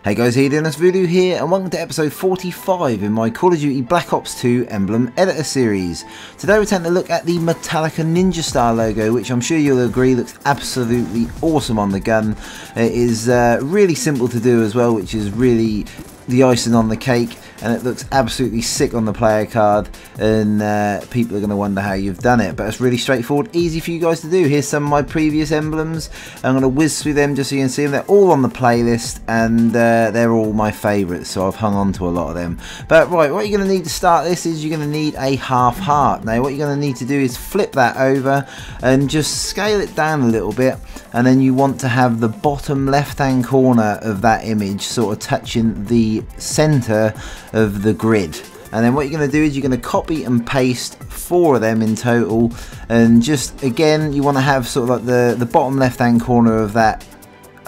Hey guys, how you doing? It's Voodoo here and welcome to episode 45 in my Call of Duty Black Ops 2 Emblem editor series. Today we're taking a look at the Metallica Ninja Star logo, which I'm sure you'll agree looks absolutely awesome on the gun. It is really simple to do as well, which is really the icing on the cake, and it looks absolutely sick on the player card, and people are going to wonder how you've done it, but it's really straightforward, easy for you guys to do. Here's some of my previous emblems. I'm going to whiz through them just so you can see them. They're all on the playlist, and they're all my favourites, so I've hung on to a lot of them. But right, what you're going to need to start this is you're going to need a half heart. Now what you're going to need to do is flip that over and just scale it down a little bit, and then you want to have the bottom left hand corner of that image sort of touching the centre of the grid. And then what you're going to do is you're going to copy and paste 4 of them in total, and just again you want to have sort of like the bottom left hand corner of that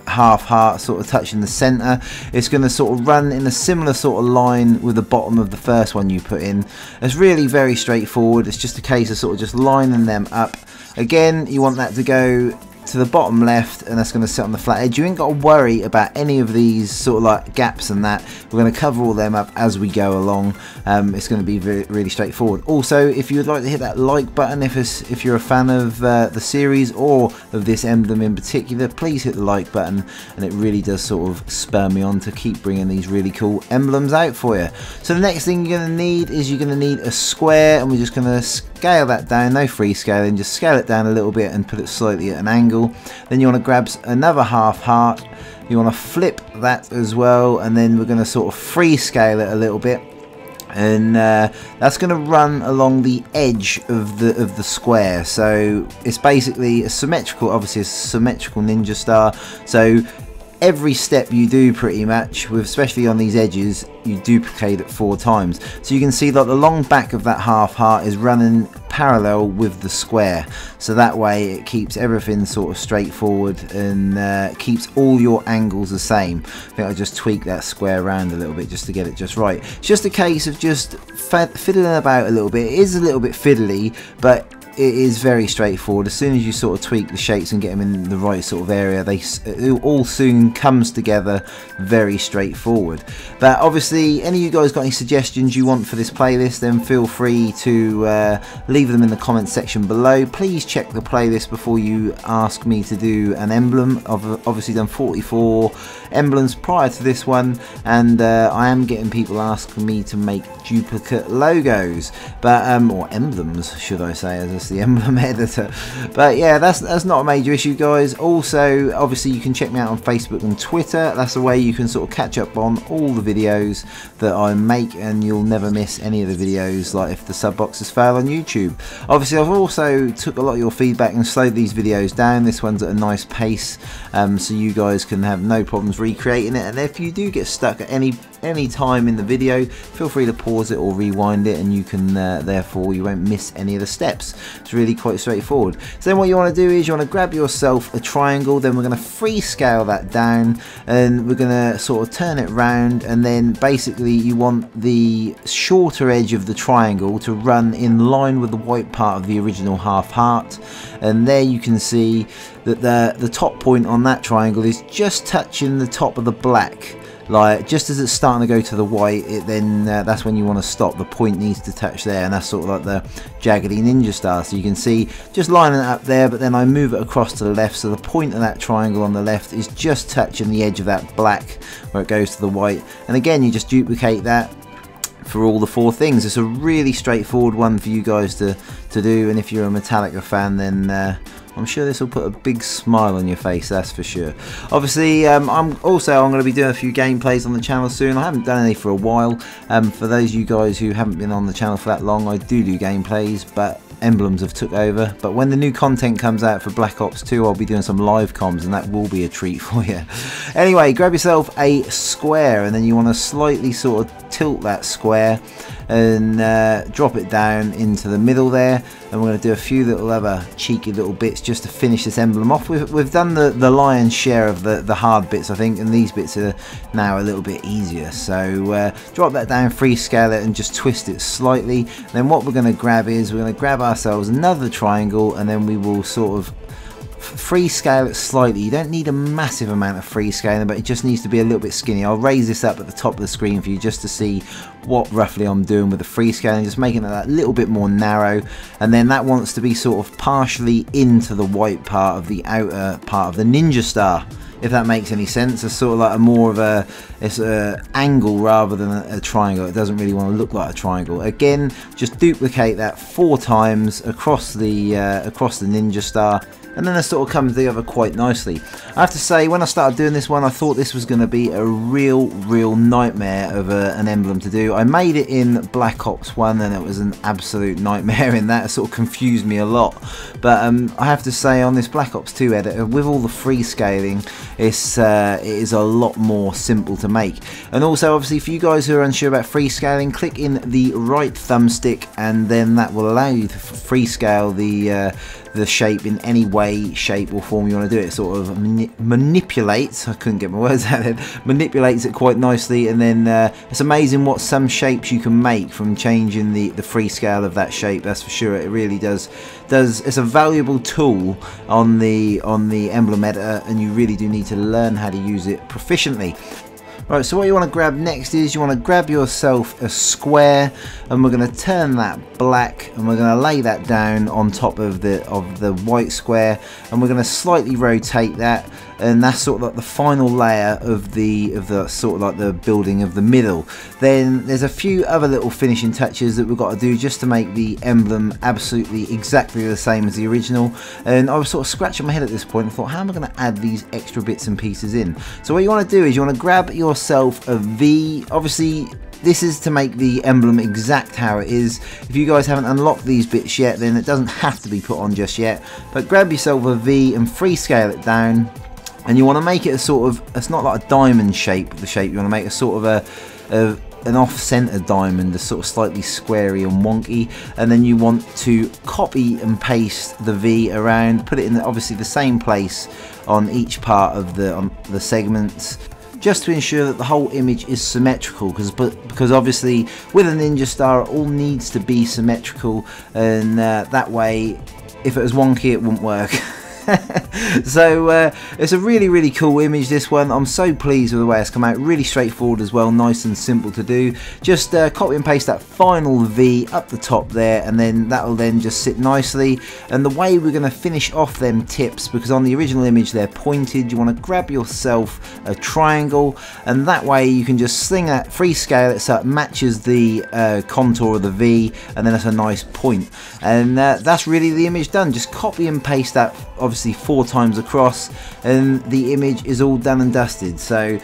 half heart sort of touching the center. It's going to sort of run in a similar sort of line with the bottom of the first one you put in. It's really very straightforward. It's just a case of sort of just lining them up. Again, you want that to go to the bottom left, and that's going to sit on the flat edge. You ain't got to worry about any of these sort of like gaps and that. We're going to cover all them up as we go along. It's going to be really straightforward. Also, if you would like to hit that like button, if you're a fan of the series or of this emblem in particular, please hit the like button, and it really does sort of spur me on to keep bringing these really cool emblems out for you. So the next thing you're going to need is you're going to need a square, and we're just going to scale that down. No free scaling, just scale it down a little bit and put it slightly at an angle. Then you want to grab another half heart, you want to flip that as well, and then we're going to sort of free scale it a little bit, and that's going to run along the edge of the square. So it's basically a symmetrical, obviously a symmetrical ninja star, so every step you do pretty much, with especially on these edges, you duplicate it 4 times. So you can see that the long back of that half heart is running parallel with the square, so that way it keeps everything sort of straightforward and keeps all your angles the same. I think I'll just tweak that square around a little bit just to get it just right. It's just a case of just fiddling about a little bit. It is a little bit fiddly, but it is very straightforward. As soon as you sort of tweak the shapes and get them in the right sort of area, it all soon comes together very straightforward. But obviously, any of you guys got any suggestions you want for this playlist, then feel free to leave them in the comment section below. Please check the playlist before you ask me to do an emblem. I've obviously done 44 emblems prior to this one, and I am getting people asking me to make duplicate logos, but or emblems should I say, as the emblem editor. But yeah, that's not a major issue, guys. Also, obviously you can check me out on Facebook and Twitter. That's the way you can sort of catch up on all the videos that I make, and you'll never miss any of the videos, like if the sub boxes fail on YouTube. Obviously I've also took a lot of your feedback and slowed these videos down. This one's at a nice pace, so you guys can have no problems recreating it, and if you do get stuck at any time in the video, feel free to pause it or rewind it, and you can therefore you won't miss any of the steps. It's really quite straightforward. So then what you want to do is you want to grab yourself a triangle, then we're going to free scale that down, and we're going to sort of turn it round, and then basically you want the shorter edge of the triangle to run in line with the white part of the original half heart, and there you can see that the top point on that triangle is just touching the top of the black. Like just as it's starting to go to the white, then that's when you want to stop. The point needs to touch there, and that's sort of like the jaggedy ninja star. So you can see just lining it up there, but then I move it across to the left, so the point of that triangle on the left is just touching the edge of that black where it goes to the white. And again, you just duplicate that for all the 4 things. It's a really straightforward one for you guys to do, and if you're a Metallica fan, then I'm sure this will put a big smile on your face, that's for sure. Obviously, I'm going to be doing a few gameplays on the channel soon. I haven't done any for a while. For those of you guys who haven't been on the channel for that long, I do gameplays, but emblems have took over. But when the new content comes out for Black Ops 2, I'll be doing some live comms, and that will be a treat for you. Anyway, grab yourself a square, and then you want to slightly sort of tilt that square and drop it down into the middle there, and we're going to do a few little other cheeky little bits just to finish this emblem off. We've done the lion's share of the hard bits, I think, and these bits are now a little bit easier. So drop that down, free scale it, and just twist it slightly. And then what we're going to grab is we're going to grab ourselves another triangle, and then we will sort of freescale it slightly. You don't need a massive amount of freescaling, but it just needs to be a little bit skinny. I'll raise this up at the top of the screen for you just to see what roughly I'm doing with the freescaling, just making it that little bit more narrow, and then that wants to be sort of partially into the white part of the outer part of the Ninja Star, if that makes any sense. It's sort of like a more of a, it's a angle rather than a triangle. It doesn't really want to look like a triangle. Again, just duplicate that 4 times across the Ninja Star, and then it sort of comes together quite nicely. I have to say, when I started doing this one, I thought this was going to be a real nightmare of an emblem to do. I made it in Black Ops 1 and it was an absolute nightmare in that. It sort of confused me a lot. But I have to say, on this Black Ops 2 editor, with all the freescaling, it is a lot more simple to make. And also, obviously, for you guys who are unsure about freescaling, click in the right thumbstick, and then that will allow you to freescale the shape in any way, shape or form you want to do it. It sort of manipulates, I couldn't get my words out there, manipulates it quite nicely, and then it's amazing what some shapes you can make from changing the freescale of that shape. That's for sure. It really does. It's a valuable tool on the emblem editor, and you really do need to learn how to use it proficiently. Right, so what you want to grab next is you want to grab yourself a square, and we're going to turn that black, and we're going to lay that down on top of the white square, and we're going to slightly rotate that, and that's sort of like the final layer of the sort of like the building of the middle. Then there's a few other little finishing touches that we've got to do just to make the emblem absolutely exactly the same as the original. And I was sort of scratching my head at this point and thought, how am I going to add these extra bits and pieces in? So what you want to do is you want to grab yourself a V. Obviously, this is to make the emblem exact how it is. If you guys haven't unlocked these bits yet, then it doesn't have to be put on just yet. But grab yourself a V and freescale it down. And you want to make it a sort of, it's not like a diamond shape, the shape. You want to make a sort of an off-center diamond, a sort of slightly squarey and wonky. And then you want to copy and paste the V around, put it in obviously the same place on each part of the segments, just to ensure that the whole image is symmetrical, because obviously with a Ninja Star it all needs to be symmetrical, and that way if it was wonky it wouldn't work. So it's a really cool image, this one. I'm so pleased with the way it's come out. Really straightforward as well, nice and simple to do. Just copy and paste that final V up the top there, and then that'll then just sit nicely. And the way we're going to finish off them tips, because on the original image they're pointed, you want to grab yourself a triangle, and that way you can just sling that, freescale it so it matches the contour of the V, and then it's a nice point. And that's really the image done. Just copy and paste that obviously 4 times across, and the image is all done and dusted. So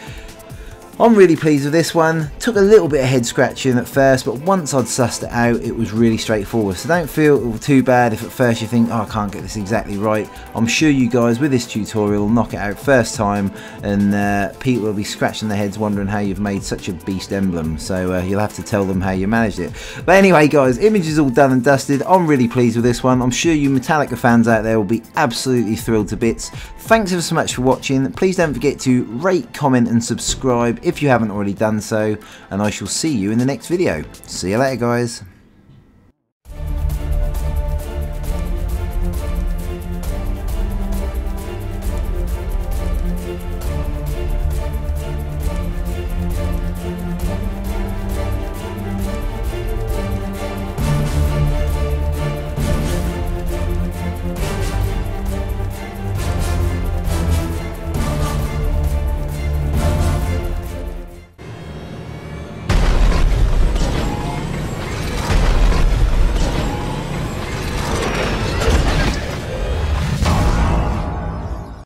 I'm really pleased with this one. Took a little bit of head scratching at first, but once I'd sussed it out, it was really straightforward. So don't feel too bad if at first you think, oh, I can't get this exactly right. I'm sure you guys with this tutorial will knock it out first time, and people will be scratching their heads wondering how you've made such a beast emblem. So you'll have to tell them how you managed it. But anyway guys, image is all done and dusted. I'm really pleased with this one. I'm sure you Metallica fans out there will be absolutely thrilled to bits. Thanks ever so much for watching. Please don't forget to rate, comment and subscribe if you haven't already done so, and I shall see you in the next video. See you later guys.